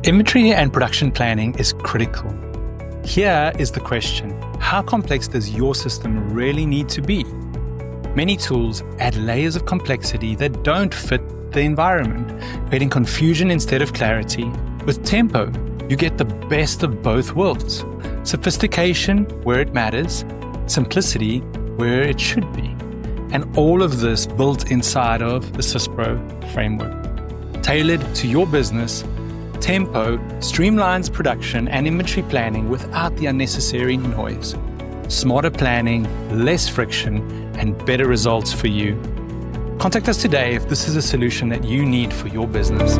Inventory and production planning is critical. Here is the question: how complex does your system really need to be? Many tools add layers of complexity that don't fit the environment, creating confusion instead of clarity. With Tempo, you get the best of both worlds: sophistication where it matters, simplicity where it should be, and all of this built inside of the SYSPRO framework. Tailored to your business, Tempo streamlines production and inventory planning without the unnecessary noise. Smarter planning, less friction, and better results for you. Contact us today if this is a solution that you need for your business.